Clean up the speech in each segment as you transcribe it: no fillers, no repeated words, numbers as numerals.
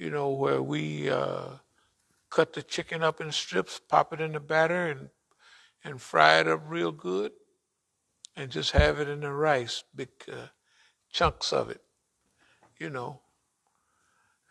where we cut the chicken up in strips, pop it in the batter, and fry it up real good, and just have it in the rice, big chunks of it, you know.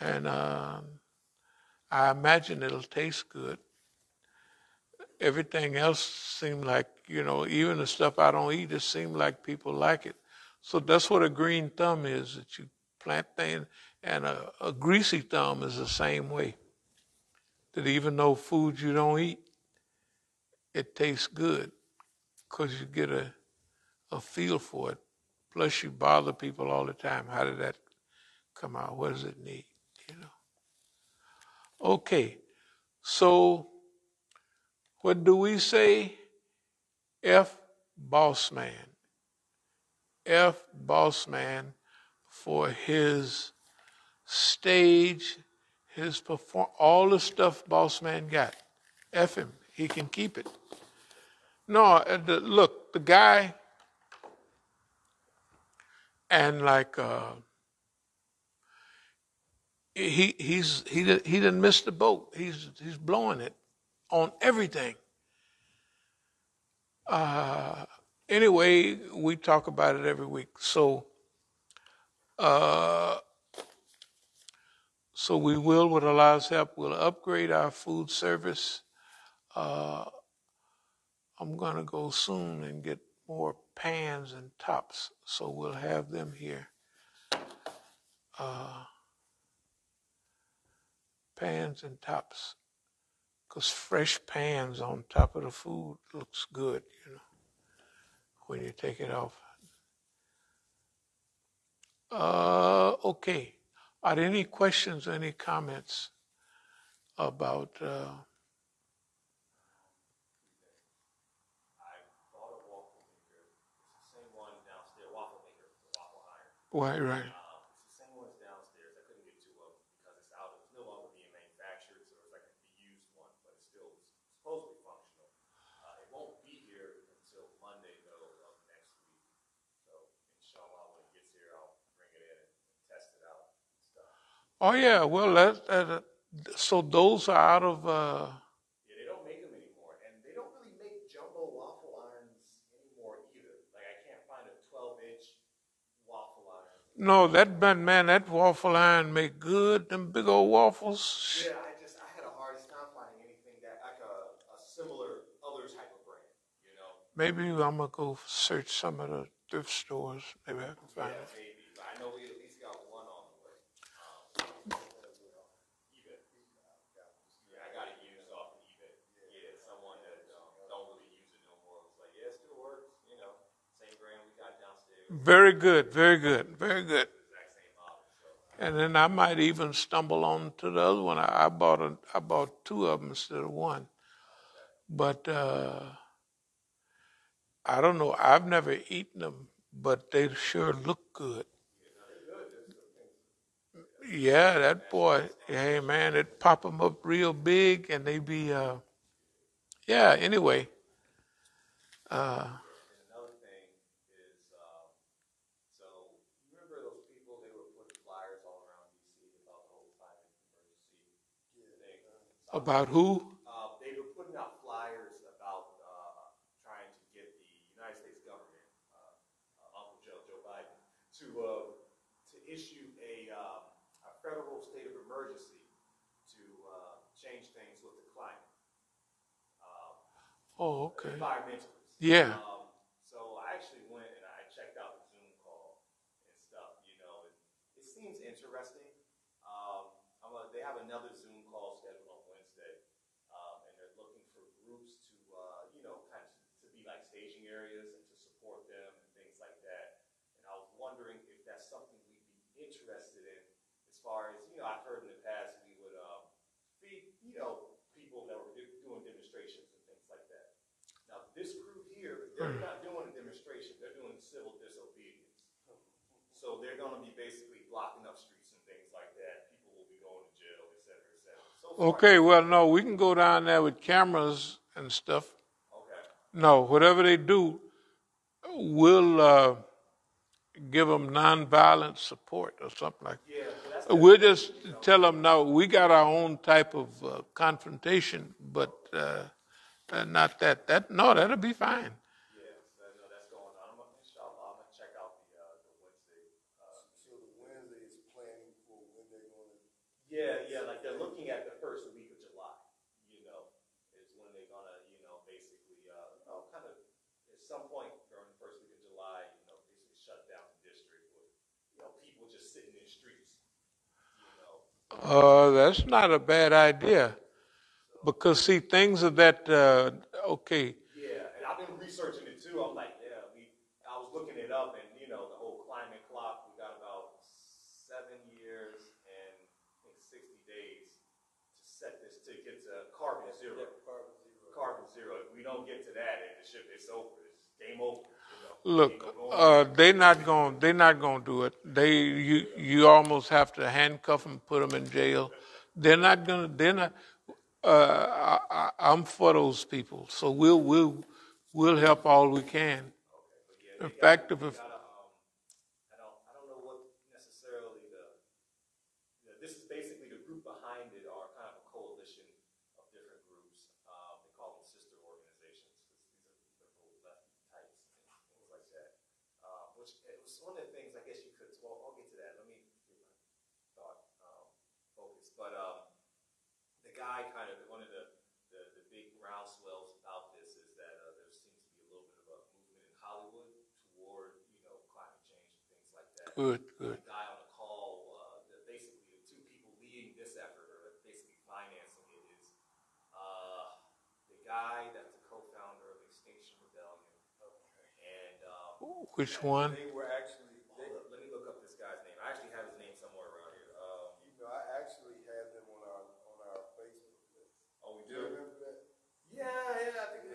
And I imagine it'll taste good. Everything else seemed like, even the stuff I don't eat, it seemed like people like it. So that's what a green thumb is, that you plant things, and a greasy thumb is the same way. That even though food you don't eat, it tastes good because you get a feel for it. Plus you bother people all the time. How did that come out? What does it need? Okay, so what do we say? F boss man. F boss man for his stage, his all the stuff boss man got. F him. He can keep it. No, look, the guy, and like he didn't miss the boat. He's blowing it on everything. Anyway, we talk about it every week. So we will, with Allah's help, we'll upgrade our food service. I'm going to go soon and get more pans and tops, so we'll have them here. Pans and tops, because fresh pans on top of the food looks good, when you take it off. Okay. Are there any questions or any comments about... I bought a waffle maker. It's the same one downstairs, waffle maker, the waffle iron. Right. It's the same one's downstairs. I couldn't get two of them because it's no longer being manufactured, so it's like a used one, but it's still supposedly functional. It won't be here until Monday, though, of next week. So, inshallah, when it gets here, I'll bring it in and test it out and stuff. Oh, yeah. Well, so those are out of... Yeah, they don't make them anymore. And they don't really make jumbo waffle irons anymore either. Like, I can't find a 12-inch waffle iron. No, that waffle iron make good, them big old waffles. Yeah, I had a hardest time finding anything that, like a similar other type of brand, Maybe I'm going to go search some of the thrift stores. Maybe I can find it. Maybe. I know we at least got one on the way. eBay. Yeah, I got it used off of eBay. Yeah, someone that don't really use it no more was like, yeah, it still works. Same brand we got downstairs. Very good, very good, very good. Exact same model. So. And then I might even stumble on to the other one. I bought two of them instead of one. But I don't know. I've never eaten them, but they sure look good. Yeah, that boy. Hey, man, it pop them up real big, and they be. Anyway. Another thing is, so you remember those people? They were putting flyers all around D.C. about the whole climate emergency thing. About who? They were putting out flyers about trying to get the United States government, Uncle Joe Biden, to issue a federal state of emergency to change things with the climate. Okay. Environmentalists. Yeah. So I actually went and I checked out the Zoom call and stuff. It seems interesting. They have another Zoom call scheduled on Wednesday, and they're looking for groups to, kind of to be like staging areas and to support them and things like that. And I was wondering if that's something we'd be interested in, as far as, I've heard in the past we would feed, people that were doing demonstrations and things like that. Now, this group here, they're not doing a demonstration, they're doing civil disobedience. So they're going to be basically blocking up streets and things like that. People will be going to jail, et cetera, et cetera. Okay, well, no, we can go down there with cameras and stuff. Okay. No, whatever they do, we'll give them nonviolent support or something like that. Yeah, so that's We'll just tell them, no, we got our own type of confrontation, but not that. No, that'll be fine. Yeah, no, that's going on. Inshallah, I'm gonna check out the Wednesday. So the Wednesday is planning for when they're going to. Yeah, like they're looking at the first week of July. Is when they're gonna, basically, kind of at some point during the first week of July, basically shut down the district with, people just sitting in the streets. That's not a bad idea. Because, see, things of that, okay. Yeah, and I've been researching it too. I'm like, I was looking it up, and the whole climate clock. We got about 7 years and I think 60 days to set this to get to carbon zero. Carbon zero. If we don't get to that, and it's over. It's game over. Look, they're not going to do it. You almost have to handcuff them, put them in jail. They're not going to. They're not. I'm for those people, so we'll help all we can. In fact, if I don't know what necessarily this is basically the group behind it are kind of a coalition of different groups. They call them sister organizations. These are liberal lefty types and things like that. Which it was one of the things I guess you could. Well, I'll get to that. Let me get my thought focused. But the guy kind of one of the big groundswells about this is that there seems to be a little bit of a movement in Hollywood toward climate change and things like that. Good. The guy on the call, basically the two people leading this effort or basically financing it is the guy that's a co-founder of Extinction Rebellion. And Which one? They were actually. Let me look up this guy's name. I actually have his name somewhere around here. I actually have them on our Facebook list. Oh, we Do do? you remember that? Yeah, I think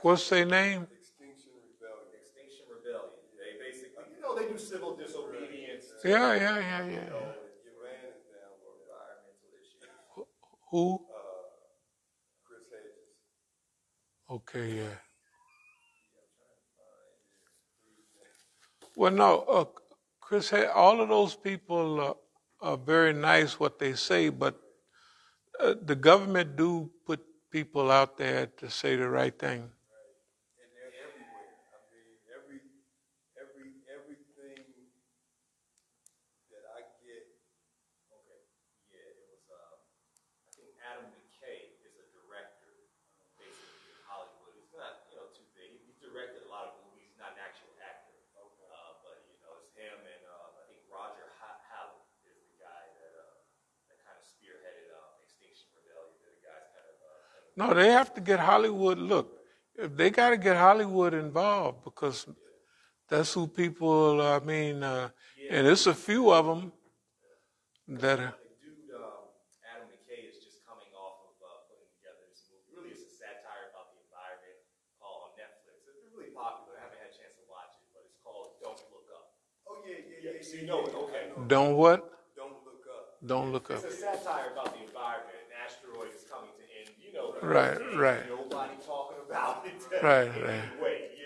What's their name? Extinction Rebellion. Extinction Rebellion. They basically, they do civil disobedience. Yeah. Your man is down for Environmental issues. Who? Chris Hedges. Okay, yeah. Well, no, Chris, all of those people are very nice what they say, but the government do put people out there to say the right thing. And they're everywhere. I mean, everything that I get. Okay. Yeah, it was, I think Adam McKay is a director, basically in Hollywood. He's not, too big. He's directed a lot of movies. He's not an actual actor. Okay. But, it's him and I think Roger Howard is the guy that kind of spearheaded Extinction Rebellion. The guy's kind of. No, they have to get Hollywood. Look, they got to get Hollywood involved because that's who people. And it's a few of them that are. The dude, Adam McKay, is just coming off of putting together this movie. Really, it's a satire about the environment called on Netflix. It's really popular. I haven't had a chance to watch it, but it's called Don't Look Up. Oh yeah. So you know it, okay. Don't what? Don't look up. Don't look up. It's a satire about the environment. An asteroid is coming to end. Right. Nobody talking about it. Right. Anyway,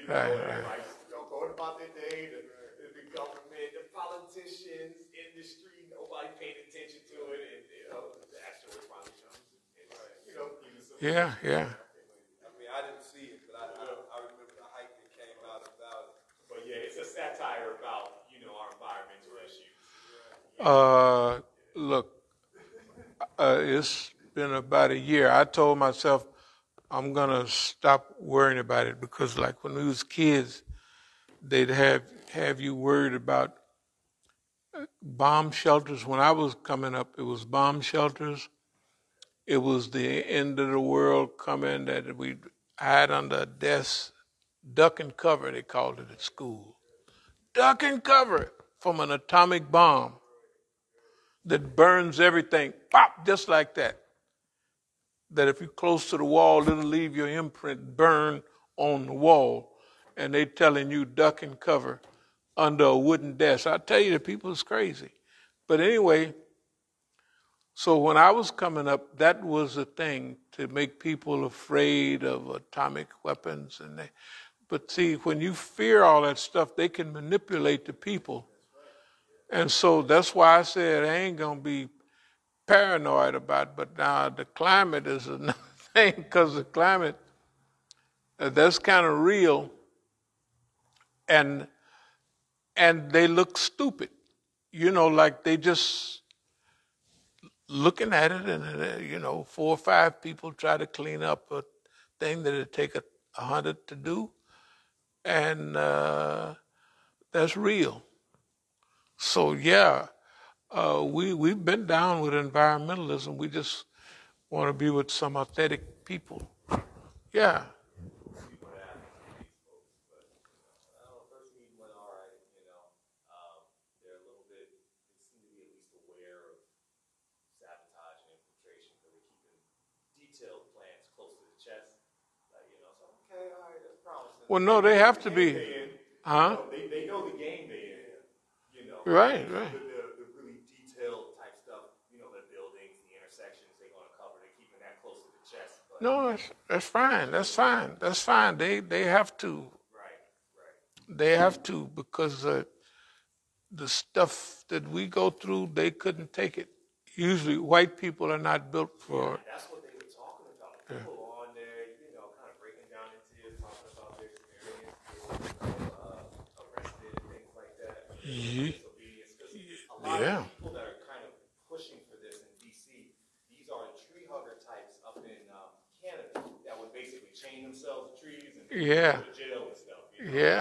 Right. everybody's going about their day. The government, the politicians, industry, nobody paying attention to it, and the asteroid finally comes. Yeah. I mean, I didn't see it, but I remember the hype that came out about it. But yeah, it's a satire about our environmental issues. Look, it's been about a year. I told myself I'm gonna stop worrying about it because, like when we was kids, they'd have you worried about bomb shelters. When I was coming up, it was bomb shelters. It was the end of the world coming that we hide under a desk, duck and cover. They called it at school. Duck and cover from an atomic bomb that burns everything, pop, just like that. That if you're close to the wall, it'll leave your imprint burned on the wall. And they telling you duck and cover under a wooden desk. I tell you, the people is crazy. But anyway, so when I was coming up, that was a thing to make people afraid of atomic weapons. But see, when you fear all that stuff, they can manipulate the people. And so that's why I said I ain't going to be paranoid about it. But now the climate is another thing, because the climate, that's kind of real. And they look stupid. Like they just looking at it, and 4 or 5 people try to clean up a thing that it'd take 100 to do, and that's real. So yeah, we've been down with environmentalism. We just want to be with some authentic people. Yeah. First meeting went all right, they're a little bit, they seem to be at least aware of sabotage and infiltration, because they're keeping detailed plans close to the chest. So okay, all right, that's promising. Well, no, they have to be. Huh? They know the game they in. Right. The really detailed type stuff, the buildings, the intersections they're going to cover, they're keeping that close to the chest. But, No, that's fine. That's fine. They have to. Right. They have to, because the stuff that we go through, they couldn't take it. Usually, white people are not built for. Yeah, that's what they were talking about. People on there, kind of breaking down in tears, talking about their experience, arrested and things like that. Disobedience. A lot of people that are kind of pushing for this in D.C., these are tree hugger types up in Canada that would basically chain themselves to trees and go to jail and stuff. Yeah.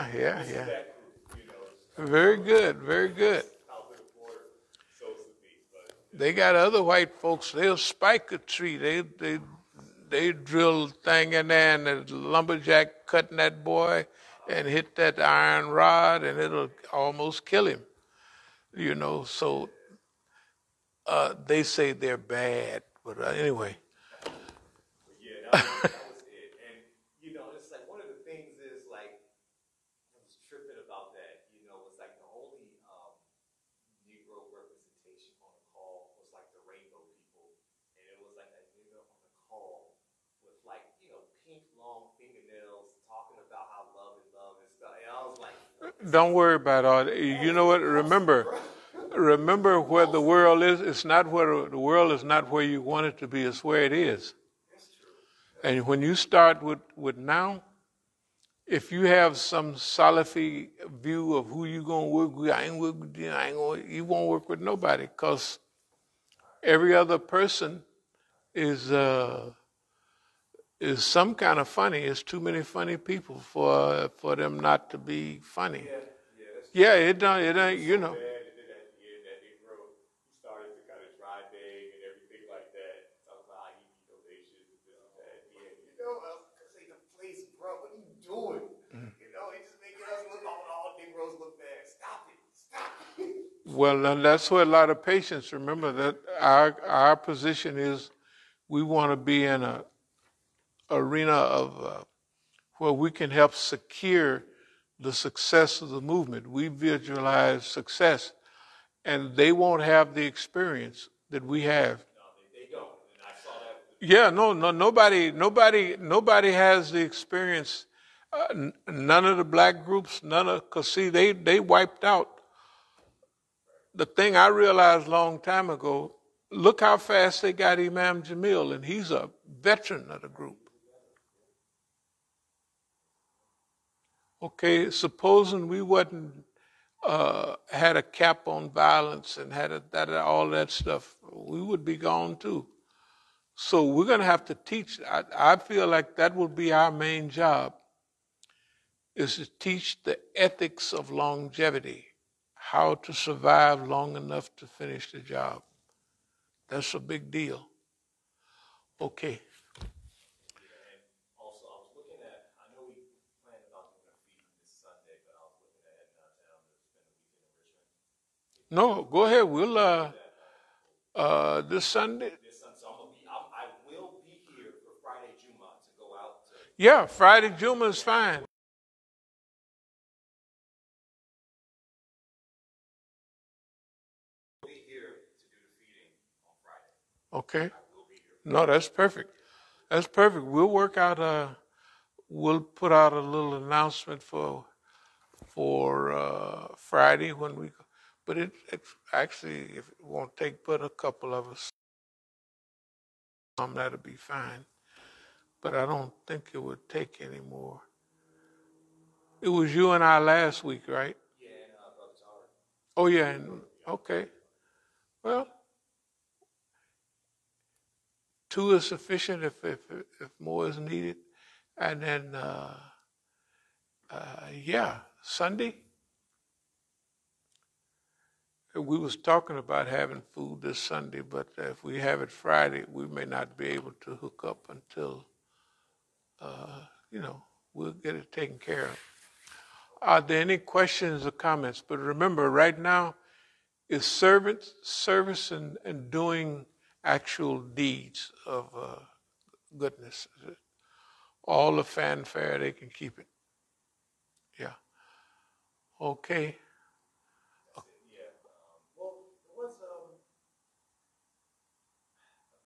That group, Very good. South of the border, so to speak. But They got other white folks. They'll spike a tree. They drill thing in there, and the lumberjack cutting that boy and hit that iron rod, and it'll almost kill him. So they say they're bad, but anyway. yeah, that was it. And it's like one of the things is like I was tripping about that. It's like the only Negro representation on the call was like the rainbow people, and it was like a nigga on the call with like pink long fingernails talking about how love and stuff. And I was like, Don't worry about all that. You know what? Remember where the world is. It's not where the world is. Not where you want it to be. It's where it is. that's true. And when you start with now, if you have some Salafi view of who you gonna work with, you won't work with nobody, because every other person is some kind of funny. It's too many funny people for them not to be funny. Yeah, it don't. Bad, and then at the end, that Negro, he started to kind of dry bang and everything like that, talking about how he need donations and this and that. Because they the place, bro. What are you doing? It's just making us look all Negroes look bad. Stop it. Well, and that's where a lot of patients. Remember that our position is we want to be in a arena of where we can help secure the success of the movement. We visualize success, and they won't have the experience that we have. No, they don't. And I saw that. Yeah, nobody has the experience. None of the black groups, because see, they wiped out. The thing I realized a long time ago, look how fast they got Imam Jamil, and he's a veteran of the group. Okay, supposing we wasn't had a cap on violence and had all that stuff, we would be gone too. So we're going to have to teach. I feel like that will be our main job, is to teach the ethics of longevity, how to survive long enough to finish the job. That's a big deal. Okay. Also, I was looking at, I know we planned about doing a feeding this Sunday, but I was looking at heading out of town to spend the weekend in Richmond. No, go ahead. We'll this Sunday. So I will be here for Friday Juma to go out to. Yeah, Friday Juma is fine. Be here to do the feeding on Friday. Okay. I will be here. No, that's perfect. That's perfect. We'll work out we'll put out a little announcement for Friday when we, But it's actually, if it won't take but a couple of us, that'll be fine. But I don't think it would take any more. It was you and I last week, right? Yeah, and Brother Tyler. Oh yeah, and okay. Well, two is sufficient if more is needed, and then yeah, Sunday. We was talking about having food this Sunday, but if we have it Friday, we may not be able to hook up until, you know, we'll get it taken care of. Are there any questions or comments? But remember, right now is service and doing actual deeds of goodness. All the fanfare, they can keep it. Yeah. Okay.